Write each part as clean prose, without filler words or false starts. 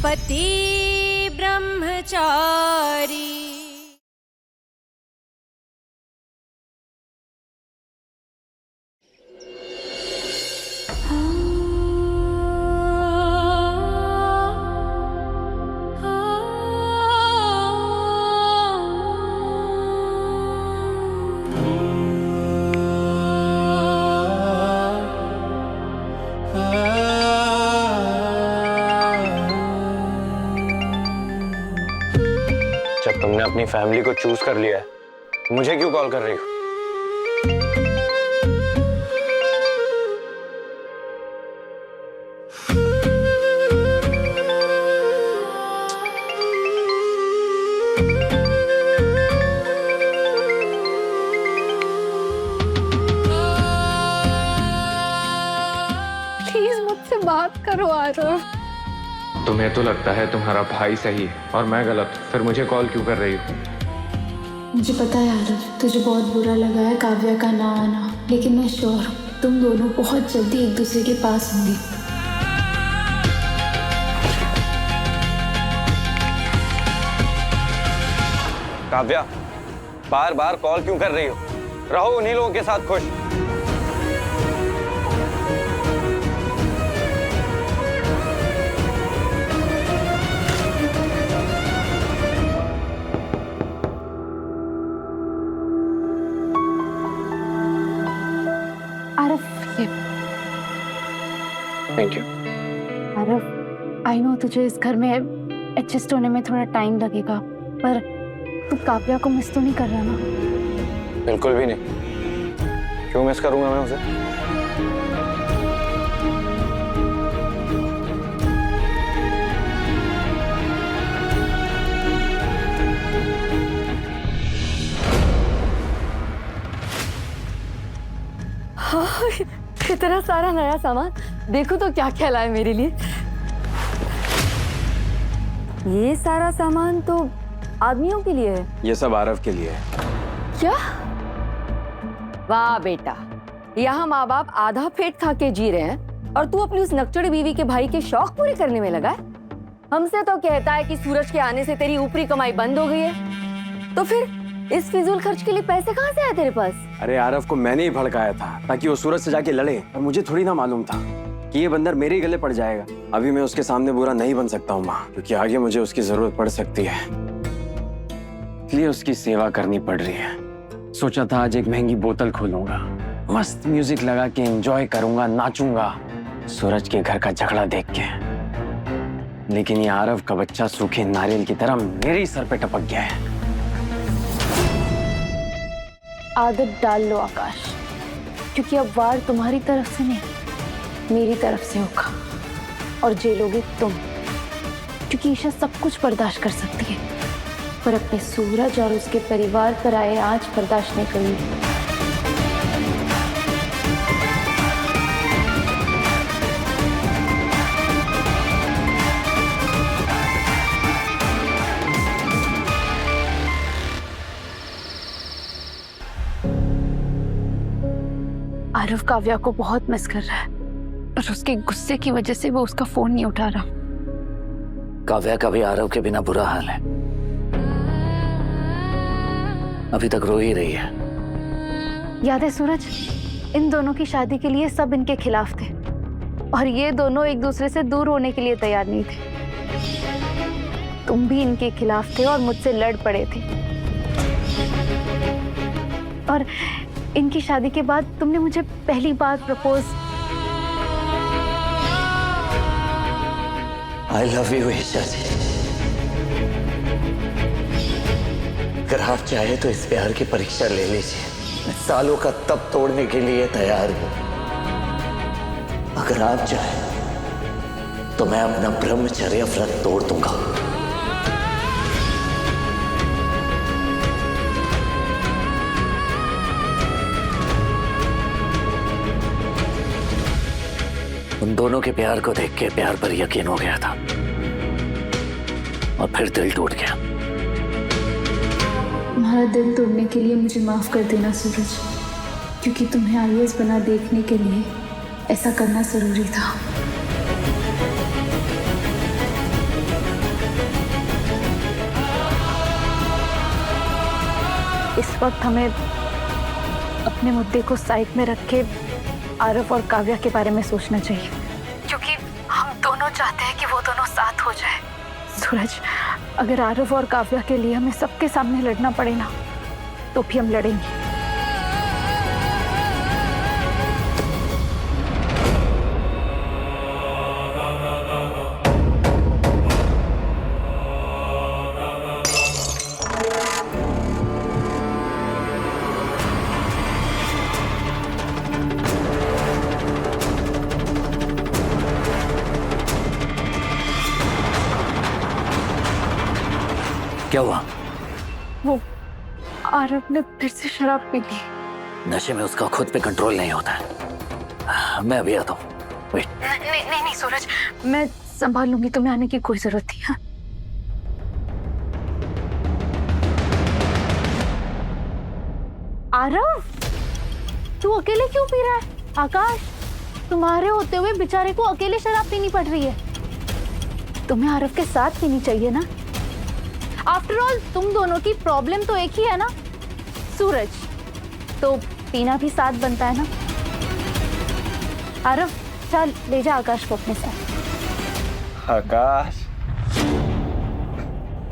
पति ब्रह्मचारी। जब तुमने अपनी फैमिली को चूज कर लिया है, मुझे क्यों कॉल कर रही हो? प्लीज मुझसे बात करो आरव। तुम्हें तो लगता है तुम्हारा भाई सही है और मैं गलत, फिर मुझे कॉल क्यों कर रही हो? मुझे पता है आरव, तुझे बहुत बुरा लगा है काव्या का ना आना, लेकिन मैं श्योर हूँ तुम दोनों बहुत जल्दी एक दूसरे के पास होंगे। काव्या, बार बार कॉल क्यों कर रही हो? रहो उन्हीं लोगों के साथ खुश। Aarav, thank you. Aarav, I know तुझे इस घर में एडजस्ट होने में थोड़ा टाइम लगेगा, पर तू काव्या को मिस तो नहीं कर रहा ना? बिल्कुल भी नहीं। क्यों मिस करूंगा मैं उसे? हाँ, इतना सारा नया सामान, देखो तो क्या क्या लाए मेरे लिए। ये सारा सामान तो आदमियों के लिए है। ये सब आरव के लिए है। क्या? वाह बेटा, यहाँ माँ बाप आधा पेट खा के जी रहे हैं और तू अपनी उस नकचड़ी बीवी के भाई के शौक पूरे करने में लगा है। हमसे तो कहता है कि सूरज के आने से तेरी ऊपरी कमाई बंद हो गई है, तो फिर इस फिजूल खर्च के लिए पैसे कहाँ से आए तेरे पास? अरे आरव को मैंने ही भड़काया था ताकि वो सूरज से जाके लड़े, और मुझे थोड़ी ना मालूम था कि ये बंदर मेरे ही गले पड़ जाएगा। अभी मैं उसके सामने बुरा नहीं बन सकता हूँ माँ, क्योंकि आगे मुझे उसकी जरूरत पड़ सकती है, इसलिए उसकी सेवा करनी पड़ रही है। सोचा था आज एक महंगी बोतल खोलूंगा, मस्त म्यूजिक लगा के एंजॉय करूंगा, नाचूंगा सूरज के घर का झगड़ा देख के, लेकिन ये आरव का बच्चा सूखे नारियल की तरह मेरे ही सर पे टपक गया है। आदत डाल लो आकाश, क्योंकि अब वार तुम्हारी तरफ से नहीं मेरी तरफ से होगा, और जेलोगे तुम, क्योंकि ईशा सब कुछ बर्दाश्त कर सकती है, पर अपने सूरज और उसके परिवार पर आए आज बर्दाश्त नहीं करूंगी। आरव काव्या को बहुत मिस कर रहा है, और उसके गुस्से की वजह से वो उसका फोन नहीं उठा रहा। काव्या का भी आरव के बिना बुरा हाल है, अभी तक रो ही रही है। याद है सूरज, इन दोनों की शादी के लिए सब इनके खिलाफ थे, और ये दोनों एक दूसरे से दूर होने के लिए तैयार नहीं थे। तुम भी इनके खिलाफ थे और मुझसे लड़ पड़े थे, और इनकी शादी के बाद तुमने मुझे पहली बार propose. I love you Isha ji. अगर आप चाहे तो इस प्यार की परीक्षा ले लीजिए, मैं सालों का तप तोड़ने के लिए तैयार हूं। अगर आप चाहे तो मैं अपना ब्रह्मचर्य व्रत तोड़ दूंगा। उन दोनों के प्यार को देख के प्यार पर यकीन हो गया था, और फिर दिल टूट गया। तुम्हारा दिल तोड़ने के लिए मुझे माफ कर देना सूरज, क्योंकि तुम्हें आईएएस बना देखने के लिए ऐसा करना जरूरी था। इस वक्त हमें अपने मुद्दे को साइड में रख के आरव और काव्या के बारे में सोचना चाहिए, क्योंकि हम दोनों चाहते हैं कि वो दोनों साथ हो जाए। सूरज, अगर आरव और काव्या के लिए हमें सबके सामने लड़ना पड़े ना, तो भी हम लड़ेंगे। क्या हुआ? वो आरव ने फिर से शराब पी ली। नशे में उसका खुद पे कंट्रोल नहीं होता है। मैं अभी आता हूँ। वेट। नहीं सूरज, मैं संभाल लूंगी, तुम्हें आने की कोई जरूरत नहीं है। आरव, तू अकेले क्यों पी रहा है? आकाश, तुम्हारे होते हुए बेचारे को अकेले शराब पीनी पड़ रही है। तुम्हें आरव के साथ पीनी चाहिए ना। आफ्टर ऑल तुम दोनों की प्रॉब्लम तो एक ही है ना सूरज, तो पीना भी साथ बनता है ना। आरव, चल ले जा आकाश को अपने साथ। आकाश,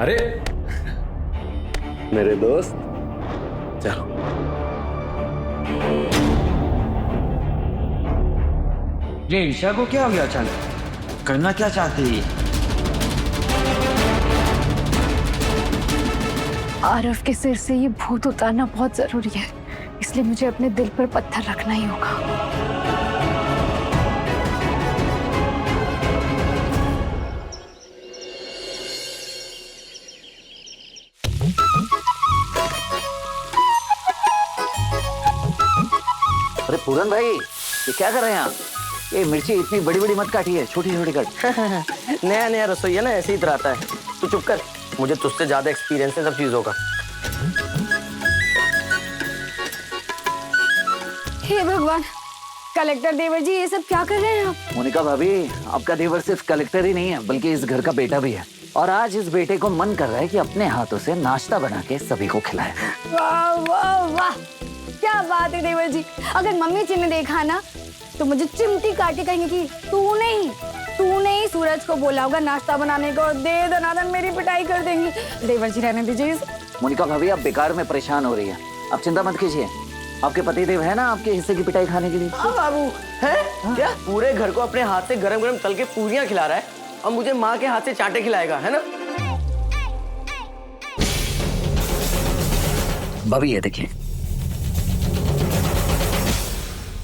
अरे मेरे दोस्त, चलो। ये ईशा को क्या हो गया अचानक? करना क्या चाहती है? आरव के सिर से ये भूत उतारना बहुत जरूरी है, इसलिए मुझे अपने दिल पर पत्थर रखना ही होगा। अरे पूरन भाई, ये क्या कर रहे हैं आप? ये मिर्ची इतनी बड़ी बड़ी मत काटिए, छोटी छोटी काट। नया नया रसोई है ना, ऐसे ही इतराता है। तू चुप कर, मुझे तुझसे ज्यादा एक्सपीरियंस है सब चीजों का। हे भगवान, कलेक्टर देवर जी ये सब क्या कर रहे हैं आप? मोनिका भाभी, आपका देवर सिर्फ कलेक्टर ही नहीं है, बल्कि इस घर का बेटा भी है। और आज इस बेटे को मन कर रहा है कि अपने हाथों से नाश्ता बना के सभी को खिलाए। वाह वाह वाह, क्या बात है देवर जी। अगर मम्मी जी ने देखा ना, तो मुझे चिमटी काट के कहेंगे कि तूने ही सूरज को बोला होगा नाश्ता बनाने को, दे दनादन मेरी पिटाई कर देंगी। देवर जी रहने दीजिए इसे। मोनिका भाभी, आप बेकार में परेशान हो रही है, आप चिंता मत कीजिए। आपके पतिदेव है ना आपके हिस्से की पिटाई खाने के लिए। हाँ बाबू, है क्या? पूरे घर को अपने हाथ से गरम गरम तल के पूरियां खिला रहा है और मुझे माँ के हाथ से चाटे खिलाएगा, है ना? भाभी ये देखिए।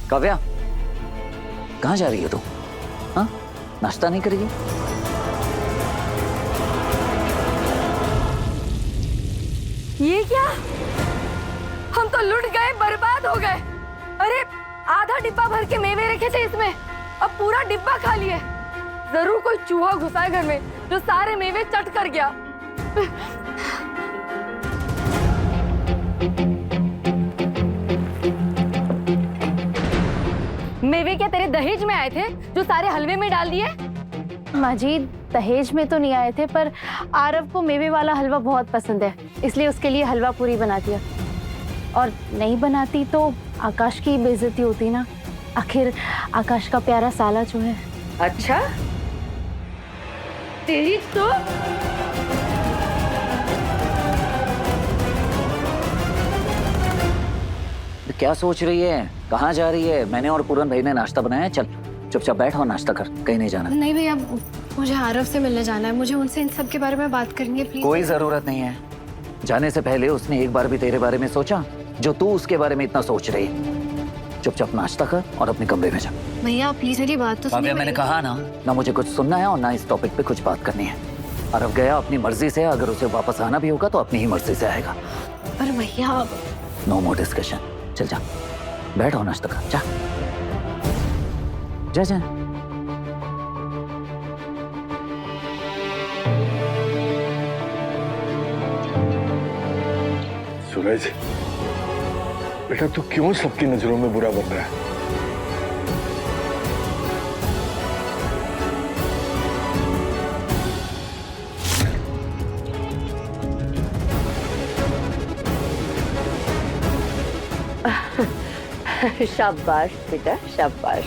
काव्या, कहाँ जा रही है तू? हाँ, नाश्ता नहीं करेगी? ये क्या? हम तो लुट गए, बर्बाद हो गए। अरे आधा डिब्बा भर के मेवे रखे थे इसमें, अब पूरा डिब्बा खाली है। जरूर कोई चूहा घुसा है घर में जो सारे मेवे चट कर गया। मेवे क्या तेरे दहेज में आए थे जो सारे हलवे में डाल दिए? माजी, दहेज में तो नहीं आए थे, पर आरव को मेवे वाला हलवा बहुत पसंद है, इसलिए उसके लिए हलवा पूरी बना दिया। और नहीं बनाती तो आकाश की बेइज्जती होती ना, आखिर आकाश का प्यारा साला जो है। अच्छा, तेरी तो क्या सोच रही है? कहाँ जा रही है? मैंने और पूरन भाई ने नाश्ता बनाया है, चल चुपचाप बैठ और नाश्ता कर, कहीं नहीं जाना। नहीं भैया, मुझे आरव से मिलने जाना है, मुझे उनसे इन सब के बारे में बात करनी है, प्लीज। कोई जरूरत नहीं है। जाने से पहले उसने एक बार भी तेरे बारे में सोचा जो तू उसके बारे में इतना सोच रही है। चुपचाप नाश्ता कर और अपने कमरे में जा। भैया प्लीज मेरी बात तो सुनिए। मैंने कहा ना मुझे कुछ सुनना है और ना इस टॉपिक पे कुछ बात करनी है। आरव गया अपनी मर्जी से, अगर उसे वापस आना भी होगा तो अपनी ही मर्जी से आएगा। पर भैया, नो मोर डिस्कशन। चल जा, बैठ और नाश्ता कर, जा जा जा। सूरज, बेटा तू क्यों सबकी नजरों में बुरा बन रहा है? शाबाश बेटा शाबाश।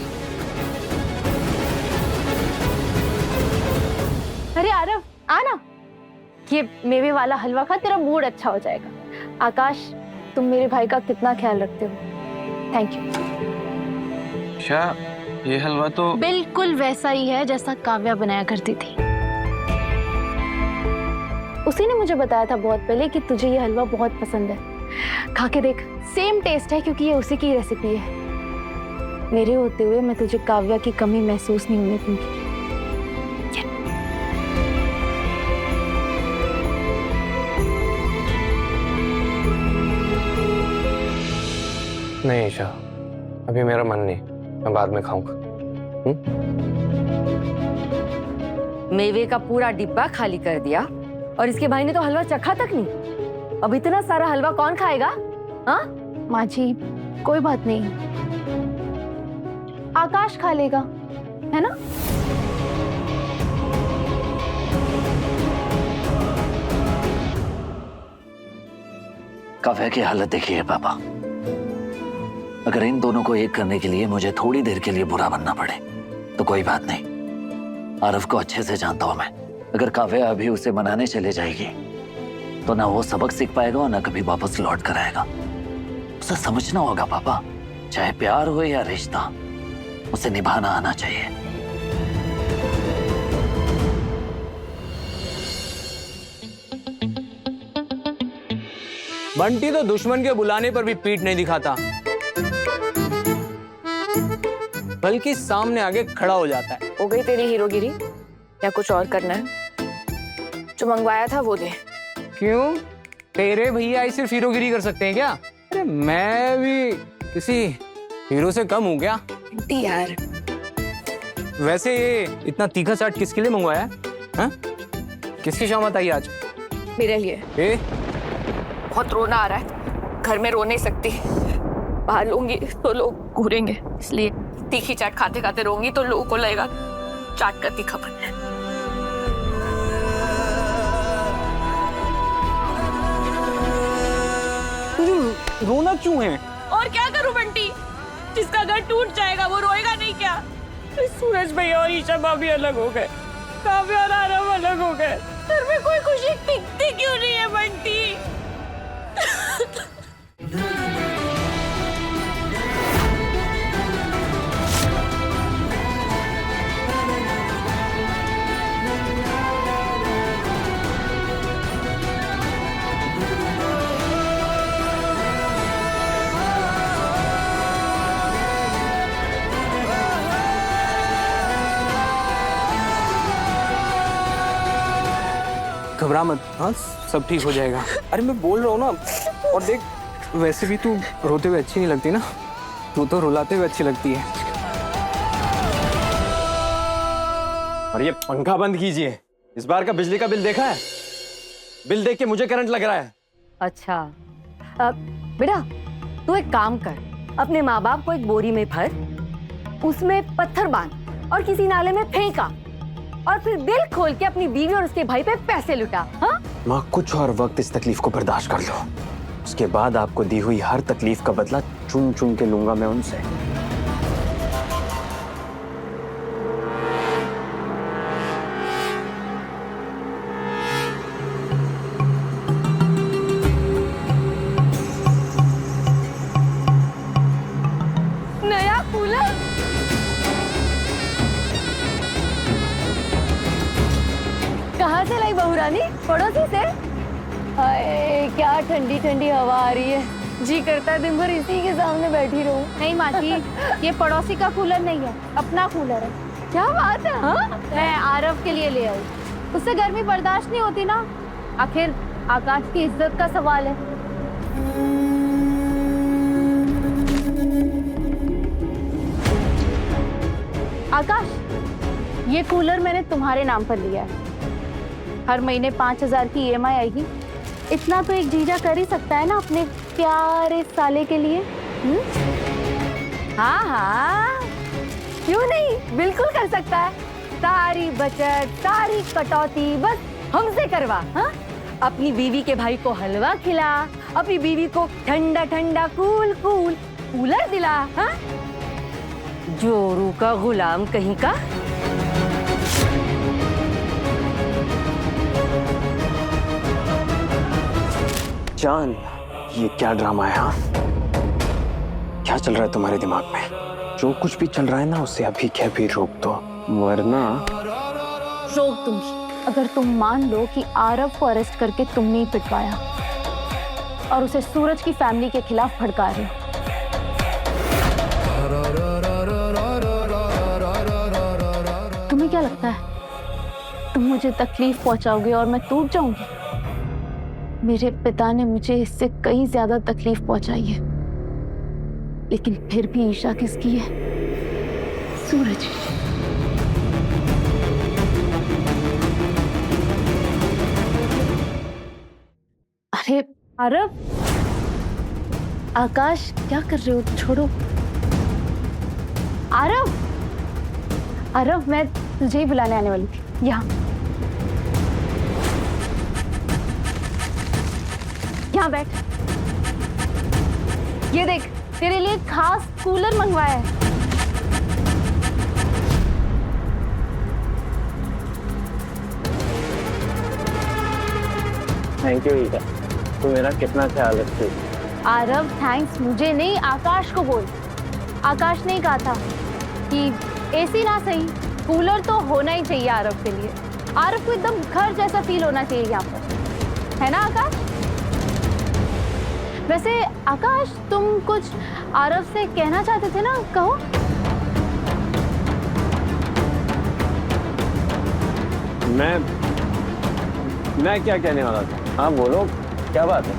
अरे आरव आना, ये मेवे वाला हलवा खा, तेरा मूड अच्छा हो जाएगा। आकाश, तुम मेरे भाई का कितना ख्याल रखते हो, थैंक यू। क्या ये हलवा तो बिल्कुल वैसा ही है जैसा काव्या बनाया करती थी। उसी ने मुझे बताया था बहुत पहले कि तुझे ये हलवा बहुत पसंद है। खा के देख, सेम टेस्ट है क्योंकि ये उसी की रेसिपी है। मेरे होते हुए मैं तुझे काव्या की कमी महसूस नहीं होने दूंगी। नहीं ईशा, अभी मेरा मन नहीं, मैं बाद में खाऊंगा। मेवे का पूरा डिब्बा खाली कर दिया और इसके भाई ने तो हलवा चखा तक नहीं। अब इतना सारा हलवा कौन खाएगा? हाँ माँ जी, कोई बात नहीं, आकाश खा लेगा, है ना? काव्या की हालत देखिए पापा। अगर इन दोनों को एक करने के लिए मुझे थोड़ी देर के लिए बुरा बनना पड़े तो कोई बात नहीं। आरव को अच्छे से जानता हूं मैं। अगर काव्या अभी उसे मनाने चले जाएगी तो ना वो सबक सीख पाएगा और ना कभी वापस लौट कर आएगा। उसे समझना होगा पापा, चाहे प्यार हो या रिश्ता, उसे निभाना आना चाहिए। बंटी तो दुश्मन के बुलाने पर भी पीठ नहीं दिखाता, बल्कि सामने आगे खड़ा हो जाता है। हो गई तेरी हीरोगिरी या कुछ और करना है? जो मंगवाया था वो दे। क्यों? तेरे भैया ही सिर्फ हीरोगिरी कर सकते हैं क्या? अरे मैं भी किसी हीरो से कम हूँ क्या? बंटी यार, वैसे ये इतना तीखा चाट किसके लिए मंगवाया है? हाँ? किसकी शामत आई आज? मेरे लिए। बहुत रोना आ रहा है, घर में रो नहीं सकती, बाहर लूंगी तो लोग घूरेंगे, इसलिए तीखी चाट खाते खाते रोंगी तो लोगों को लगेगा चाट का तीखापन है। रोना क्यों है? और क्या करूं बंटी, जिसका घर टूट जाएगा वो रोएगा नहीं क्या? सूरज भैया और ईशा भाभी अलग हो गए, काव्या और आरव अलग हो गए, घर में कोई खुशी टिकती क्यों नहीं है बंटी? घबरा मत, हाँ सब ठीक हो जाएगा। अरे मैं बोल रहा हूँ ना। और देख, वैसे भी तू रोते हुए अच्छी नहीं लगती ना, तू तो रुलाते हुए अच्छी लगती है। और ये पंखा बंद कीजिए। इस बार का बिजली का बिल देखा है? बिल देख के मुझे करंट लग रहा है। अच्छा बेटा, तू एक काम कर, अपने माँ बाप को एक बोरी में भर, उसमें पत्थर बांध और किसी नाले में फेंका और फिर दिल खोल के अपनी बीवी और उसके भाई पे पैसे लुटा। हाँ? माँ, कुछ और वक्त इस तकलीफ को बर्दाश्त कर लो, उसके बाद आपको दी हुई हर तकलीफ का बदला चुन चुन के लूंगा मैं उनसे। नया कूलर? कहाँ से लाई बहू रानी? पड़ोसी से? हाय, क्या ठंडी ठंडी हवा आ रही है, जी करता है दिन भर इसी के सामने बैठी रहूं। नहीं माँ जी, ये पड़ोसी का कूलर नहीं है, अपना कूलर है। क्या बात है? हाँ? मैं आरव के लिए ले आई, उससे गर्मी बर्दाश्त नहीं होती ना, आखिर आकाश की इज्जत का सवाल है। आकाश, ये कूलर मैंने तुम्हारे नाम पर लिया है, हर महीने 5,000 की EMI आएगी। इतना तो एक जीजा कर ही सकता है ना अपने प्यारे साले के लिए। हाँ हाँ, क्यों नहीं, बिल्कुल कर सकता है। सारी बचत, सारी कटौती बस हमसे करवा। हाँ? अपनी बीवी के भाई को हलवा खिला, अपनी बीवी को ठंडा ठंडा कूल कूल कूलर दिला, हाँ? जोरू का गुलाम कहीं का। जान, ये क्या ड्रामा है? हाँ, क्या चल रहा है तुम्हारे दिमाग में? जो कुछ भी चल रहा है ना, उसे अभी के अभी रोक दो, वरना रोक दूंगी अगर तुम मान लो कि आरव को अरेस्ट करके तुमने ही पिटवाया और उसे सूरज की फैमिली के खिलाफ भड़का रहे हो। तुम्हें क्या लगता है तुम मुझे तकलीफ पहुंचाओगे और मैं टूट जाऊंगी? मेरे पिता ने मुझे इससे कई ज्यादा तकलीफ पहुंचाई है, लेकिन फिर भी ईशा किसकी है? सूरज। अरे आरव, आकाश क्या कर रहे हो? छोड़ो। आरव, आरव मैं तुझे ही बुलाने आने वाली थी। यहाँ बैठ। ये देख, तेरे लिए खास कूलर मंगवाया है। थैंक यू ईशा, तू मेरा कितना ख्याल रखती है। आरव थैंक्स मुझे नहीं, आकाश को बोल। आकाश ने ही कहा था कि एसी ना सही, कूलर तो होना ही चाहिए आरव के लिए। आरव को एकदम घर जैसा फील होना चाहिए यहाँ पर, है ना आकाश? वैसे आकाश, तुम कुछ आरव से कहना चाहते थे ना, कहो। मैं क्या कहने वाला था? हाँ बोलो, क्या बात है?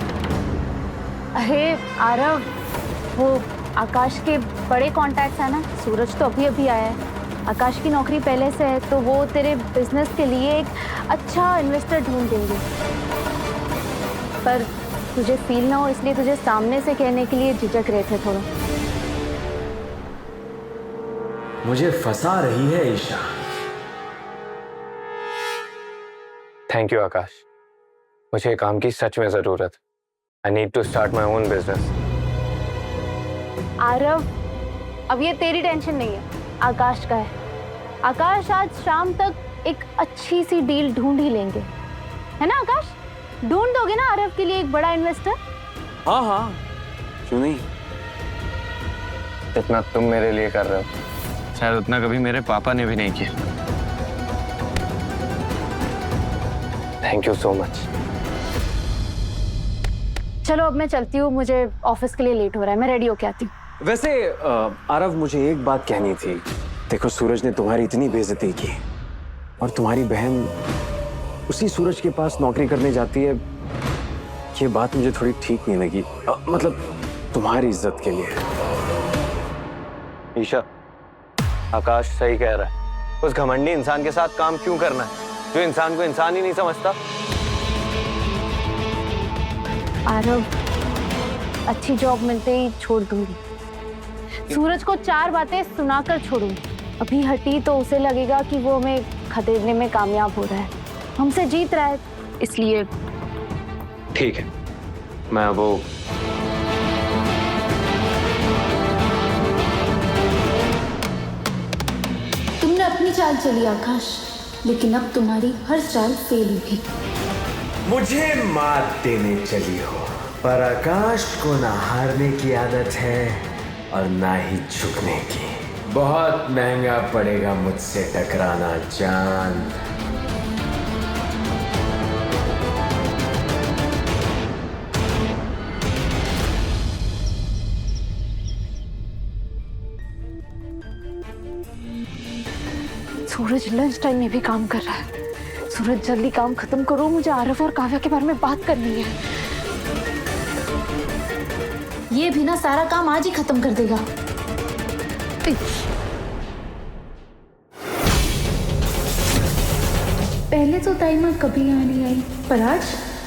अरे आरव, वो आकाश के बड़े कॉन्टैक्ट्स है ना, सूरज तो अभी अभी आया है, आकाश की नौकरी पहले से है, तो वो तेरे बिजनेस के लिए एक अच्छा इन्वेस्टर ढूंढ देंगे। पर तुझे फील ना हो इसलिए तुझे सामने से कहने के लिए झिझक रहे थे थोड़ा। मुझे फंसा रही है ईशा। थैंक यू आकाश, मुझे काम की सच में जरूरत। I need to start my own business. Aarav, अब ये तेरी टेंशन नहीं है, आकाश का है। आकाश आज शाम तक एक अच्छी सी डील ढूंढ ही लेंगे, है ना आकाश? ढूंढ दोगे ना आरव के लिए एक बड़ा इन्वेस्टर? हाँ हाँ, क्यों नहीं। जितना तुम मेरे लिए कर रहे हो, शायद उतना कभी मेरे पापा ने भी नहीं किया। Thank you so much. चलो अब मैं चलती हूँ, मुझे ऑफिस के लिए लेट हो रहा है, मैं रेडी होके आती हूँ। वैसे आरव, मुझे एक बात कहनी थी। देखो, सूरज ने तुम्हारी इतनी बेइज्जती की और तुम्हारी बहन उसी सूरज के पास नौकरी करने जाती है, ये बात मुझे थोड़ी ठीक नहीं लगी। मतलब तुम्हारी इज्जत के लिए। ईशा, आकाश सही कह रहा है। उस घमंडी इंसान के साथ काम क्यों करना है, जो इंसान को इंसान ही नहीं समझता। आरव, अच्छी जॉब मिलते ही छोड़ दूंगी। सूरज को 4 बातें सुनाकर छोड़ूंगी। अभी हटी तो उसे लगेगा कि वो हमें खदेड़ने में कामयाब हो रहा है, हमसे जीत रहा है, इसलिए। ठीक है, मैं वो तुमने अपनी चाल चली आकाश, लेकिन अब तुम्हारी हर चाल फेल होगी। मुझे मात देने चली हो, पर आकाश को ना हारने की आदत है और ना ही झुकने की। बहुत महंगा पड़ेगा मुझसे टकराना जान। सूरज लंच टाइम में भी काम कर रहा है। सूरज जल्दी काम खत्म करो, मुझे आरव और काव्या के बारे में बात करनी है। ये भी ना सारा काम आज ही खत्म कर देगा। पहले तो ताईमा कभी यहाँ नहीं आई, पर आज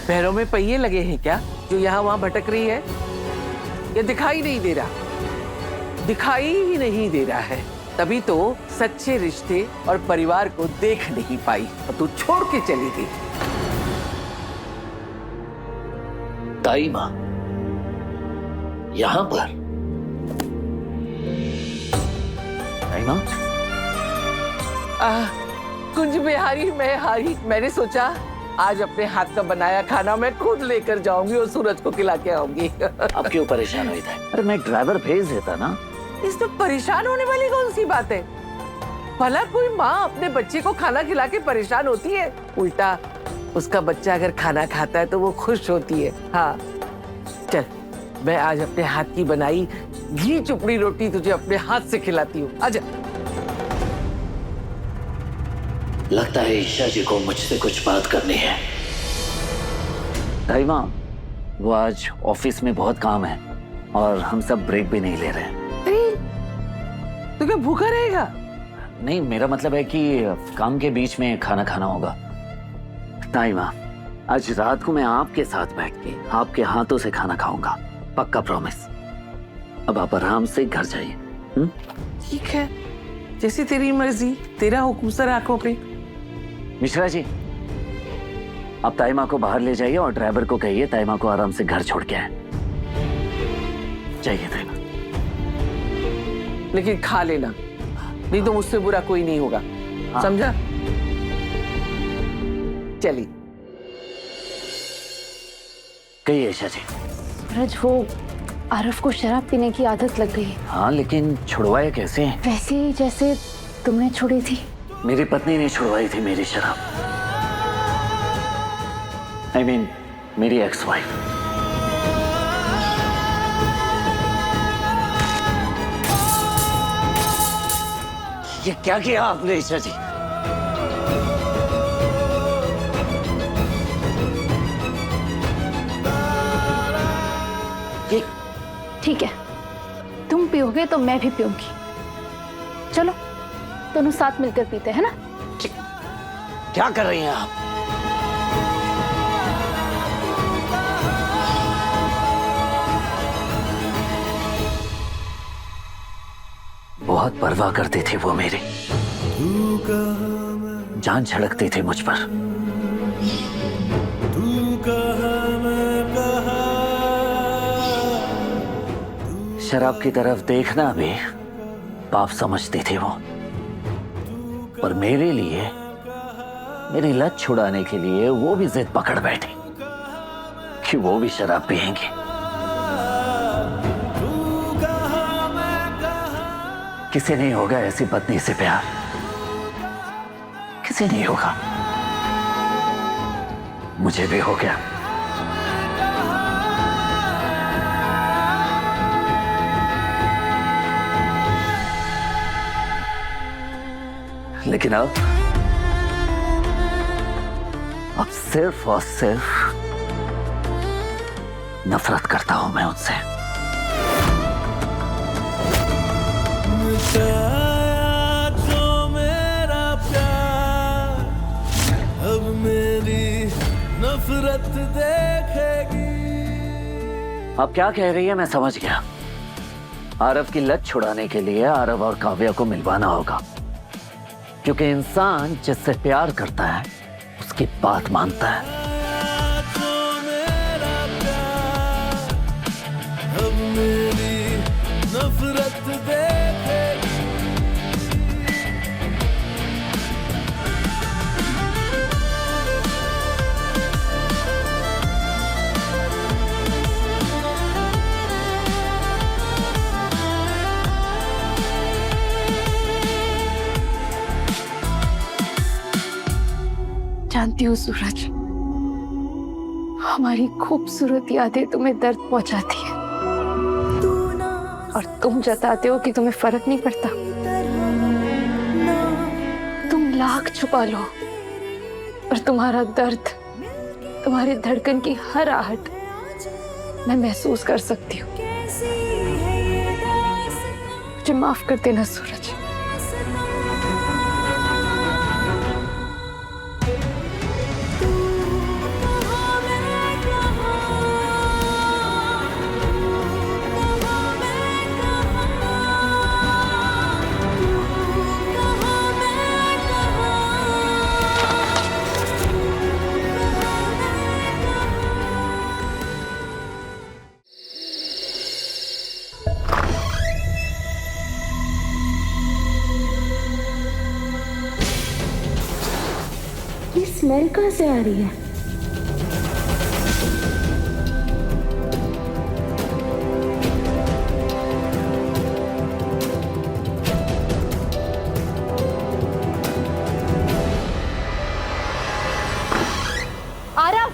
पैरों में पहिए लगे हैं क्या, जो यहाँ वहाँ भटक रही है? ये दिखाई नहीं दे रहा, दिखाई ही नहीं दे रहा है। तभी तो सच्चे रिश्ते और परिवार को देख नहीं पाई और तू छोड़ के चली गई। ताई माँ यहाँ पर? ताइमा? कुंज में हारी मैं हारी। मैंने सोचा आज अपने हाथ का बनाया खाना मैं खुद लेकर जाऊंगी और सूरज को खिला के आऊंगी। अब क्यों परेशान हुई था? अरे मैं ड्राइवर भेज देता ना। इसमें परेशान होने वाली कौन सी बात है? भला कोई माँ अपने बच्चे को खाना खिला के परेशान होती है? उल्टा उसका बच्चा अगर खाना खाता है तो वो खुश होती है। हाँ चल, मैं आज अपने हाथ की बनाई घी चुपड़ी रोटी तुझे अपने हाथ से खिलाती हूँ। आजा। लगता है ईशा जी को मुझसे कुछ बात करनी है। ताइमा, वो आज ऑफिस में बहुत काम है और हम सब ब्रेक भी नहीं ले रहे हैं। तू क्या भूखा रहेगा? नहीं, मेरा मतलब है कि काम के बीच में खाना खाना होगा। ताइमा, आज रात को मैं आपके साथ बैठ के आपके हाथों से खाना खाऊंगा, पक्का प्रॉमिस। अब आप आराम से घर जाइए। ठीक है, जैसी तेरी मर्जी, तेरा हुक्म सर आंखों पे। मिश्रा जी, आप ताइमा को बाहर ले जाइए और ड्राइवर को कहिए ताइमा को आराम से घर छोड़ के आए। जाइए ताइमा। लेकिन खा लेना, नहीं तो मुझसे बुरा कोई नहीं होगा। हाँ। समझा? चलिए। कहिए ईशा जी। सूरज, वो आरव को शराब पीने की आदत लग गई है। हाँ, लेकिन छुड़वाए कैसे? वैसे ही जैसे तुमने छोड़ी थी। मेरी पत्नी ने छुड़वाई थी मेरी शराब। I mean, मेरी एक्स वाइफ। ये क्या किया आपने ईशा जी? ठीक है, तुम पियोगे तो मैं भी पीऊंगी। चलो दोनों साथ मिलकर पीते हैं ना? क्या कर रही हैं आप? बहुत परवाह करती थी वो मेरी, जान झड़कती थी मुझ पर। शराब की तरफ देखना भी पाप समझती थी वो, पर मेरे लिए, मेरी लत छुड़ाने के लिए वो भी जिद पकड़ बैठी कि वो भी शराब पिएंगे। किसे नहीं होगा ऐसी पत्नी से प्यार? किसे नहीं होगा? मुझे भी हो गया। लेकिन अब सिर्फ और सिर्फ नफरत करता हूं मैं उनसे। जो मेरा प्यार अब मेरी नफरत देखेगी। अब क्या कह रही है मैं समझ गया। आरव की लत छुड़ाने के लिए आरव और काव्या को मिलवाना होगा, क्योंकि इंसान जिससे प्यार करता है उसकी बात मानता है। अब मेरी नफरत देखेगी। जानती हूँ सूरज, हमारी खूबसूरत यादें तुम्हें दर्द पहुंचाती है और तुम जताते हो कि तुम्हें फर्क नहीं पड़ता। तुम लाख छुपा लो और तुम्हारा दर्द, तुम्हारी धड़कन की हर आहट मैं महसूस कर सकती हूँ। मुझे माफ कर देना सूरज। ये स्मेल कहाँ से आ रही है? आरव,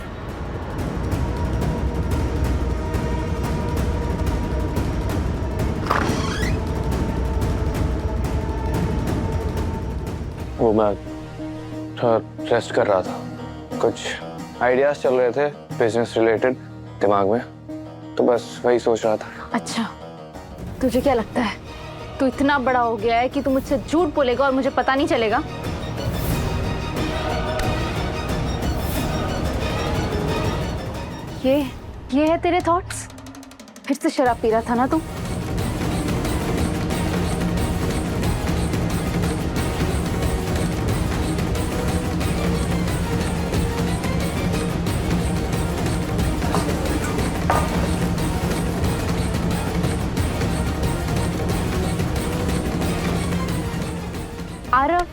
वो मैं थोड़ा रेस्ट कर रहा था, कुछ आइडियाज चल रहे थे बिजनेस रिलेटेड दिमाग में, तो बस वही सोच रहा था। अच्छा, तुझे क्या लगता है तू इतना बड़ा हो गया है कि तू मुझसे झूठ बोलेगा और मुझे पता नहीं चलेगा? ये है तेरे थॉट्स? फिर से शराब पी रहा था ना तू? आरव,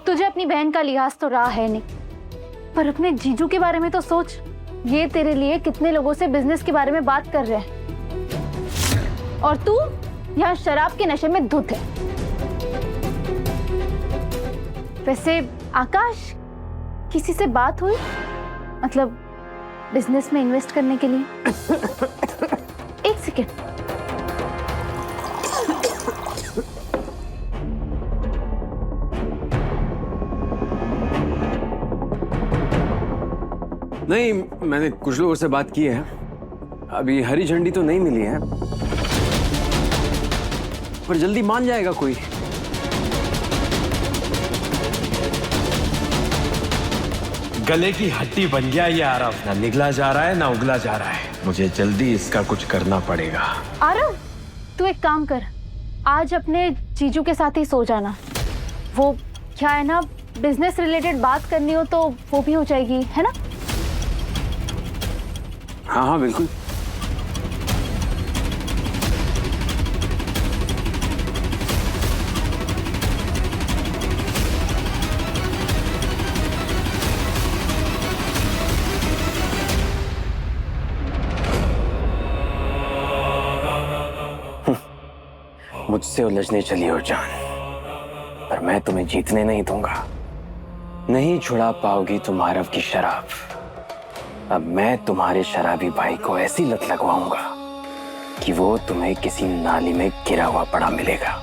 तुझे अपनी बहन का लिहाज तो रहा है नहीं, पर अपने जीजू के बारे में तो सोच। ये तेरे लिए कितने लोगों से बिजनेस के बारे में बात कर रहे हैं और तू यहाँ शराब के नशे में धुत है। वैसे आकाश, किसी से बात हुई? मतलब बिजनेस में इन्वेस्ट करने के लिए? एक सेकेंड। नहीं, मैंने कुछ लोगों से बात की है, अभी हरी झंडी तो नहीं मिली है, पर जल्दी मान जाएगा कोई। गले की हड्डी बन गया ये आरव, ना निगला जा रहा है ना उगला जा रहा है। मुझे जल्दी इसका कुछ करना पड़ेगा। आरव, तू एक काम कर, आज अपने जीजू के साथ ही सो जाना। वो क्या है ना, बिजनेस रिलेटेड बात करनी हो तो वो भी हो जाएगी, है ना? हाँ हाँ बिल्कुल। मुझसे उलझने चली हो जान, पर मैं तुम्हें जीतने नहीं दूंगा। नहीं छुड़ा पाओगी तुम आरव की शराब। अब मैं तुम्हारे शराबी भाई को ऐसी लत लगवाऊंगा कि वो तुम्हें किसी नाली में गिरा हुआ पड़ा मिलेगा।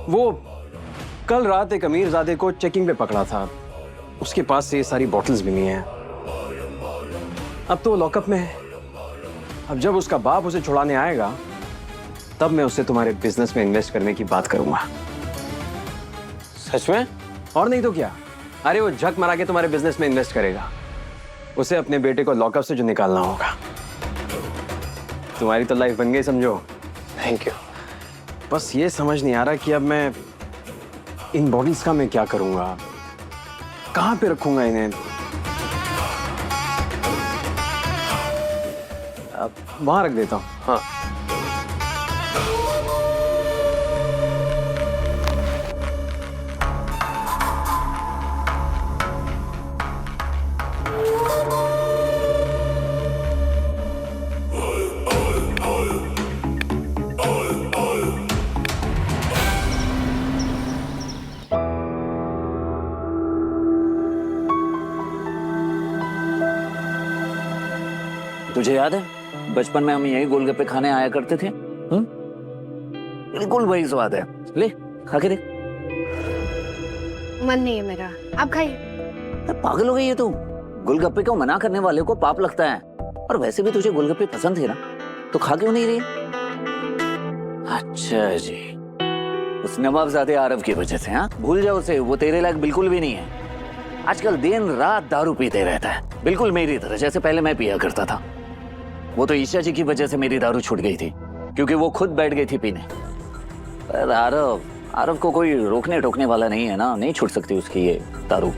वो कल रात एक अमीरजादे को चेकिंग पे पकड़ा था, उसके पास से ये सारी बॉटल्स भी नहीं है। अब तो वो लॉकअप में है। अब जब उसका बाप उसे छुड़ाने आएगा तब मैं उससे तुम्हारे बिजनेस में इन्वेस्ट करने की बात करूंगा। सच में? और नहीं तो क्या। अरे वो झक मरा के तुम्हारे बिजनेस में इन्वेस्ट करेगा। उसे अपने बेटे को लॉकअप से जो निकालना होगा। तुम्हारी तो लाइफ बन गई समझो। Thank you. बस ये समझ नहीं आ रहा कि अब मैं इन बॉटल्स का मैं क्या करूंगा, कहां पे रखूंगा इन्हें। अब वहां रख देता हूं। हाँ तुझे याद है बचपन में हम यही गोलगप्पे खाने आया करते थे? बिल्कुल वही स्वाद है। ले खा के देख। मन नहीं है मेरा, आप खाइए। पागल हो गई है तू? गोलगप्पे को मना करने वाले को पाप लगता है। और वैसे भी तुझे गोलगप्पे पसंद थे ना, तो खा क्यों नहीं रही? अच्छा जी, उस नवाबजादे आरव की वजह से? हाँ, भूल जाओ उसे, वो तेरे लायक बिल्कुल भी नहीं है। आजकल दिन रात दारू पीते रहता है, बिल्कुल मेरी तरह, जैसे पहले मैं पिया करता था। वो तो ईशा जी की वजह से मेरी दारू छूट गई थी, क्योंकि वो खुद बैठ गई थी पीने। पर आरव को कोई रोकने टोकने वाला नहीं है ना, नहीं छूट सकती उसकी ये दारू।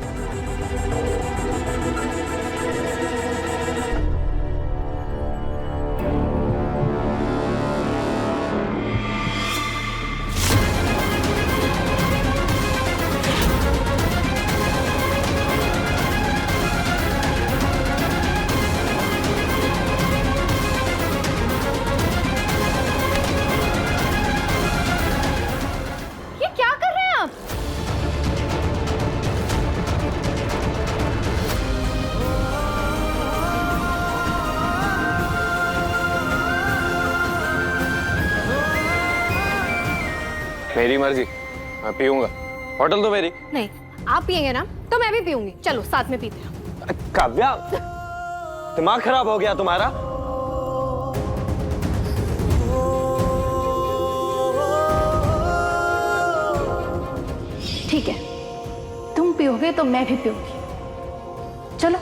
ये क्या कर रहे हैं आप? मेरी मर्जी, मैं पीऊंगा। होटल तो मेरी। नहीं, आप पियेंगे ना तो मैं भी पीऊंगी। चलो साथ में पीते हैं। काव्या, दिमाग खराब हो गया तुम्हारा? ठीक है, तुम पियोगे तो मैं भी पीऊंगी। चलो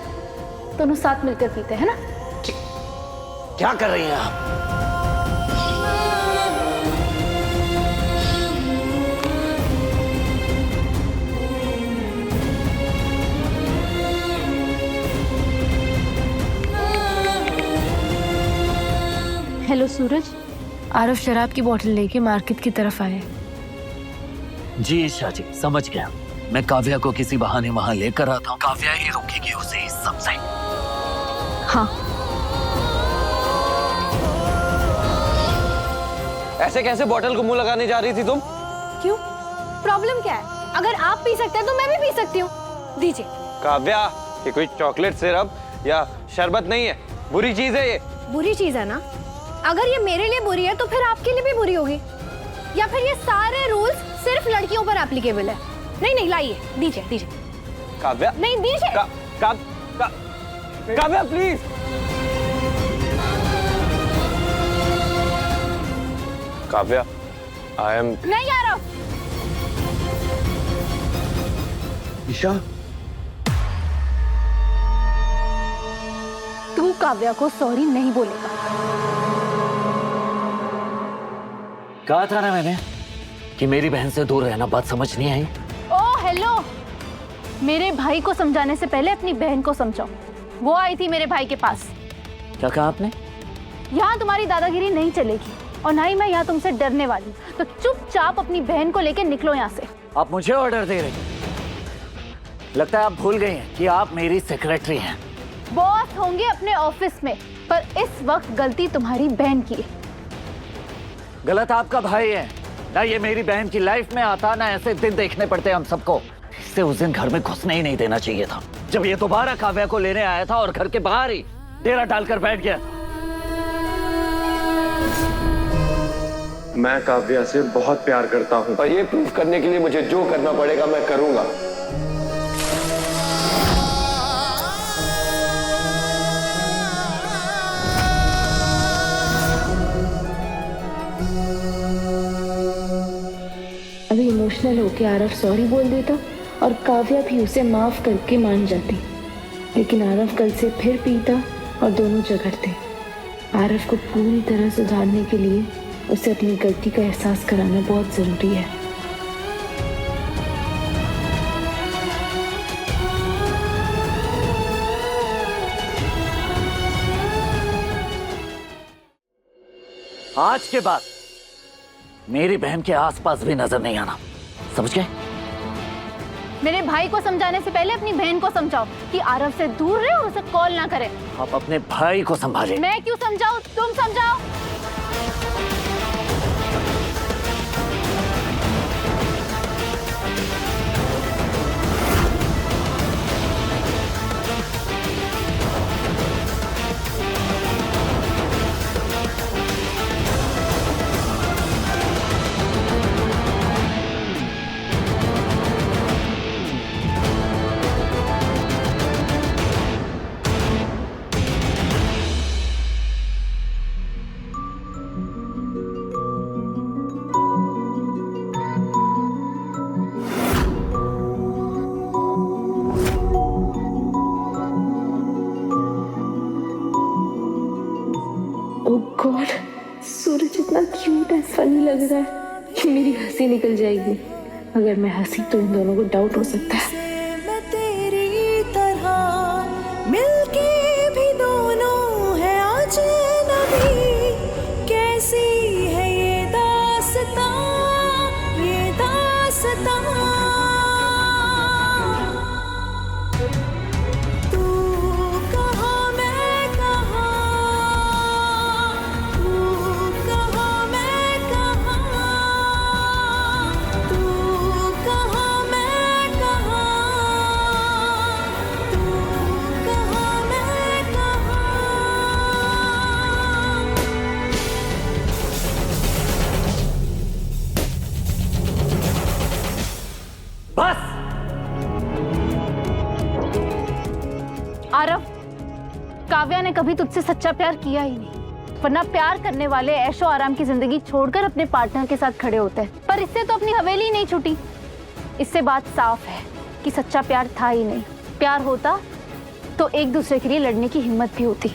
दोनों साथ मिलकर पीते हैं ना। क्या कर रही हैं आप? हेलो सूरज, आरव शराब की बोतल लेके मार्केट की तरफ आए। जी ईशा जी, समझ गया। मैं काव्या को किसी बहाने वहां लेकर आता हूँ। काव्या ही रोकेगी उसे इस सब से। हाँ। ऐसे कैसे बोतल को मुंह लगाने जा रही थी तुम? क्यों? प्रॉब्लम क्या है? अगर आप पी सकते हैं तो मैं भी पी सकती हूँ। दीजिए। काव्या, ये कोई चॉकलेट सिरप या शरबत नहीं है, बुरी चीज है ये। बुरी चीज है ना? अगर ये मेरे लिए बुरी है तो फिर आपके लिए भी बुरी होगी, या फिर ये सारे रूल्स सिर्फ लड़कियों पर एप्लीकेबल है? नहीं नहीं, लाइए, दीजिए दीजिए। काव्या, नहीं दीजिए। Kavya please. Kavya, I am. नहीं आरव। ईशा, तू काव्या को सॉरी नहीं बोलेगा। कहा था ना मैंने कि मेरी बहन से दूर रहना। बात समझ नहीं आई? ओ हेलो, मेरे भाई को समझाने से पहले अपनी बहन को समझाओ। वो आई थी मेरे भाई के पास। क्या कहा आपने? यहाँ तुम्हारी दादागिरी नहीं चलेगी और ना ही मैं यहाँ तुमसे डरने वाली हूँ। तो चुपचाप अपनी बहन को लेकर निकलो यहाँ से। आप मुझे ऑर्डर दे रही हैं? लगता है आप भूल गई हैं कि आप मेरी सेक्रेटरी हैं। बॉस होंगे अपने ऑफिस में, पर इस वक्त गलती तुम्हारी बहन की है। गलत आपका भाई है ना। ये मेरी बहन की लाइफ में आता ना, ऐसे दिन देखने पड़ते हम सबको। इसे उस दिन घर में घुसने ही नहीं देना चाहिए था, जब ये दोबारा काव्या को लेने आया था और घर के बाहर ही डेरा डालकर बैठ गया। मैं काव्या से बहुत प्यार करता हूँ और ये प्रूव करने के लिए मुझे जो करना पड़ेगा मैं करूंगा। अभी इमोशनल होके आरव सॉरी बोल देता और काव्या भी उसे माफ करके मान जाती, लेकिन आरव कल से फिर पीता और दोनों झगड़ते। आरव को पूरी तरह सुधारने के लिए उसे अपनी गलती का एहसास कराना बहुत जरूरी है। आज के बाद मेरी बहन के आसपास भी नजर नहीं आना, समझ गए? मेरे भाई को समझाने से पहले अपनी बहन को समझाओ कि आरव से दूर रहे और उसे कॉल ना करे। आप अपने भाई को संभालें। मैं क्यों समझाऊं? तुम समझाओ। फनी लग रहा है कि मेरी हंसी निकल जाएगी। अगर मैं हंसी तो इन दोनों को डाउट हो सकता है। मैं तेरी तरह मिलके भी दोनों है अजनबी। कैसी है ये दास्तां, ये दास्तां। तू कहाँ मैं कहाँ, तू कहाँ मैं कहाँ, तू कहाँ मैं कहाँ, तू कहाँ मैं कहाँ। बस आरव, काव्या ने कभी तुझसे सच्चा प्यार किया ही नहीं, वरना प्यार करने वाले ऐशो आराम की जिंदगी छोड़कर अपने पार्टनर के साथ खड़े होते हैं। पर इससे तो अपनी हवेली नहीं छूटी। इससे बात साफ है कि सच्चा प्यार था ही नहीं। प्यार होता तो एक दूसरे के लिए लड़ने की हिम्मत भी होती।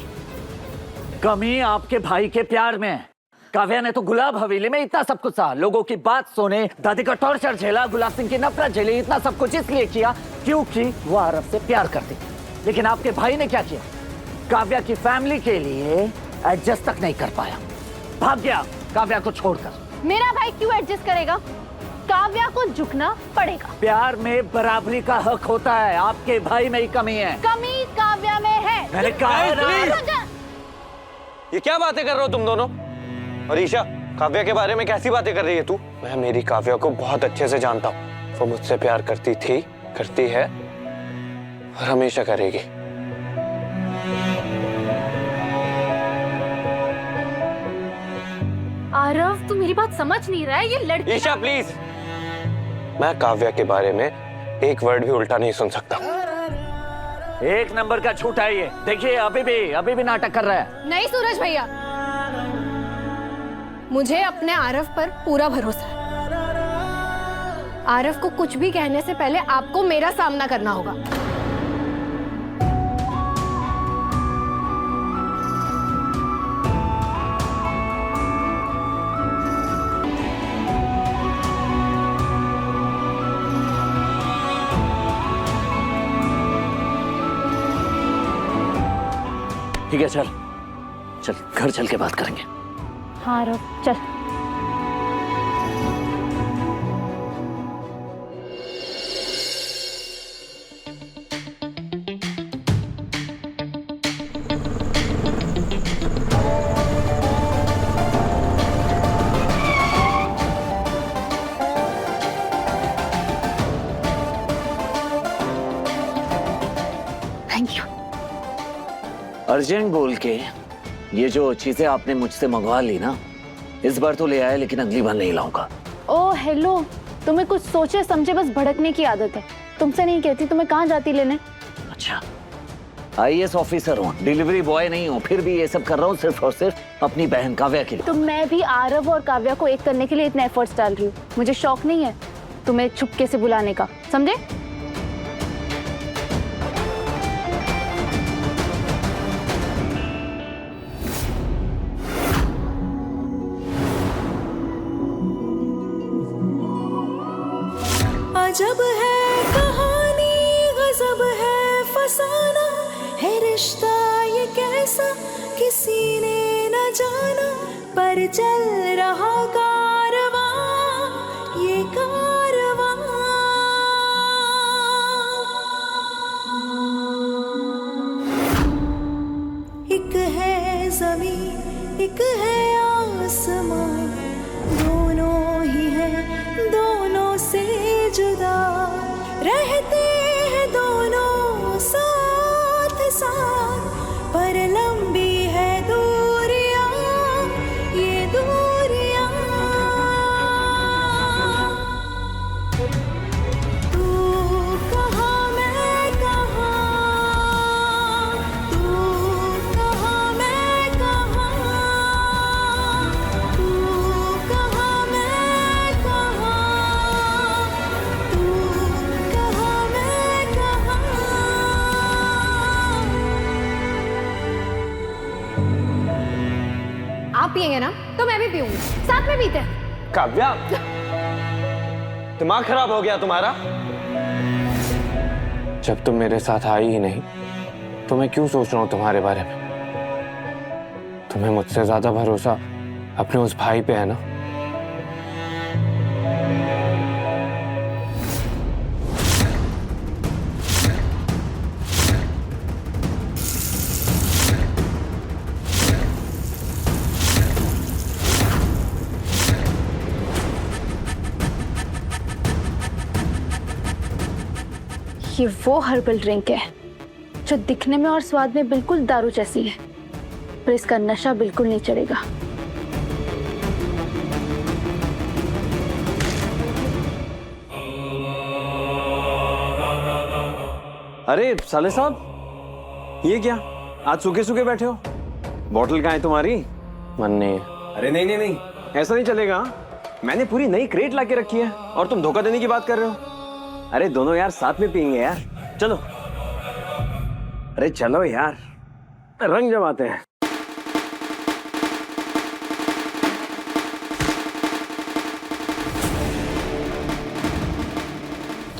कमी आपके भाई के प्यार में है। काव्या ने तो गुलाब हवेली में इतना सब कुछ सहा, लोगों की बात सुने, दादी का टॉर्चर झेला, गुलाब सिंह की नफरत झेली, इतना सब कुछ इसलिए किया क्योंकि वो आरव से प्यार करती। लेकिन आपके भाई ने क्या किया? काव्या की फैमिली के लिए एडजस्ट तक नहीं कर पाया, भाग गया काव्या को छोड़कर। मेरा भाई क्यों एडजस्ट करेगा? काव्या को झुकना पड़ेगा। प्यार में बराबरी का हक होता है, आपके भाई में ही कमी है। कमी काव्या में है। मैंने कहा ना। ये क्या बातें कर रहे हो तुम दोनों? और ईशा, काव्या के बारे में कैसी बातें कर रही है तू? मैं मेरी काव्या को बहुत अच्छे से जानता हूँ। वो मुझसे प्यार करती थी, करती है और हमेशा करेगी। आरव, तू मेरी बात समझ नहीं रहा है। ये लड़की ईशा प्लीज, मैं काव्या के बारे में एक वर्ड भी उल्टा नहीं सुन सकता। एक नंबर का झूठा है ये। देखिए अभी भी नाटक कर रहा है। नहीं सूरज भैया, मुझे अपने आरव पर पूरा भरोसा है। आरव को कुछ भी कहने से पहले आपको मेरा सामना करना होगा। ठीक है, चल चल घर चल के बात करेंगे। हाँ आरव, चल। Thank you. अर्जेंट बोल के ये जो चीजें आपने मुझसे मंगवा ली ना, इस बार तो ले आया, लेकिन अगली बार नहीं लाऊंगा। ओह हेलो, तुम्हें कुछ सोचे समझे बस भड़कने की आदत है। तुमसे नहीं कहती, तुम्हें कहाँ जाती लेने? अच्छा, IAS ऑफिसर हूँ, डिलीवरी बॉय नहीं हूँ, फिर भी ये सब कर रहा हूँ सिर्फ और सिर्फ अपनी बहन काव्या के लिए। तो मैं भी आरव और काव्या को एक करने के लिए इतने एफर्ट्स डाल रही हूँ। मुझे शौक नहीं है तुम्हें छुपके से बुलाने का, समझे? अजब है कहानी, गजब है फसाना, है रिश्ता ये कैसा किसी ने न जाना। पर चल रहा कारवां, ये कारवां। एक है ज़मीन, एक है आसमां, दोनों ही है दोनों से जुदा। रहते हैं दोनों साथ साथ, पर लंबी है दूरियां, ये दूरियां। तू कहाँ मैं कहाँ, तू कहाँ मैं कहाँ, तू कहाँ मैं कहाँ, तू कहाँ मैं कहाँ। आप पिएंगे ना तो मैं भी पीऊंगी, साथ में पीते हैं। काव्या, दिमाग खराब हो गया तुम्हारा? जब तुम मेरे साथ आई ही नहीं तो मैं क्यों सोच रहा हूं तुम्हारे बारे में? तुम्हें मुझसे ज्यादा भरोसा अपने उस भाई पे है ना? ये वो हर्बल ड्रिंक है जो दिखने में और स्वाद में बिल्कुल दारू जैसी है, पर इसका नशा बिल्कुल नहीं चढ़ेगा। अरे साले साहब, ये क्या आज सूखे सूखे बैठे हो? बॉटल कहाँ है तुम्हारी? मन नहीं। अरे नहीं नहीं नहीं, ऐसा नहीं चलेगा। मैंने पूरी नई क्रेट लाके रखी है और तुम धोखा देने की बात कर रहे हो। अरे दोनों यार साथ में पियेंगे यार, चलो। अरे चलो यार, रंग जमाते हैं।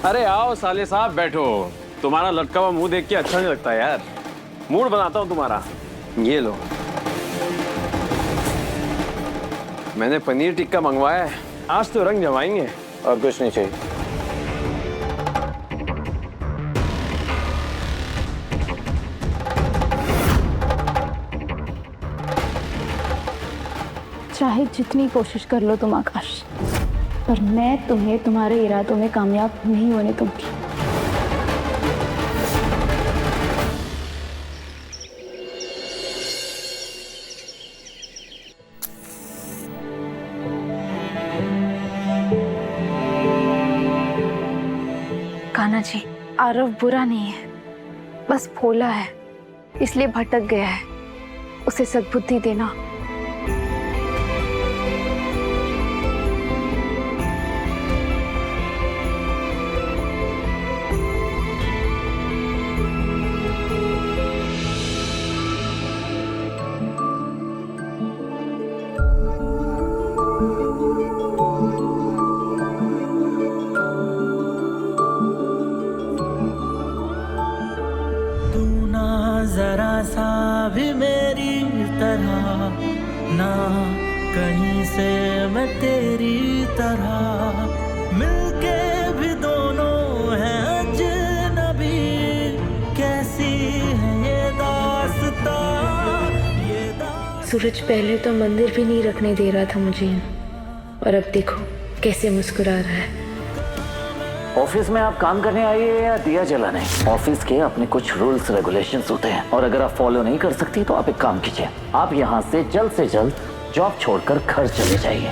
अरे आओ साले साहब, बैठो। तुम्हारा लटका हुआ मुंह देख के अच्छा नहीं लगता यार। मूड बनाता हूं तुम्हारा। ये लो, मैंने पनीर टिक्का मंगवाया है, आज तो रंग जमाएंगे। और कुछ नहीं चाहिए। चाहे जितनी कोशिश कर लो तुम आकाश, पर मैं तुम्हें तुम्हारे इरादों में कामयाब नहीं होने दूंगी। कान्हा जी, आरव बुरा नहीं है, बस भोला है, इसलिए भटक गया है। उसे सद्बुद्धि देना। जरा सा भी मेरी तरह ना, कहीं से मैं तेरी तरह, मिलके भी दोनों हैं अजनबी, कैसी है ये दास्तां। सूरज पहले तो मंदिर भी नहीं रखने दे रहा था मुझे, और अब देखो कैसे मुस्कुरा रहा है। ऑफिस में आप काम करने आइए या दिया जलाने? ऑफिस के अपने कुछ रूल्स रेगुलेशंस होते हैं, और अगर आप फॉलो नहीं कर सकती तो आप एक काम कीजिए, आप यहाँ से जल्द जॉब छोड़कर घर चले जाइए।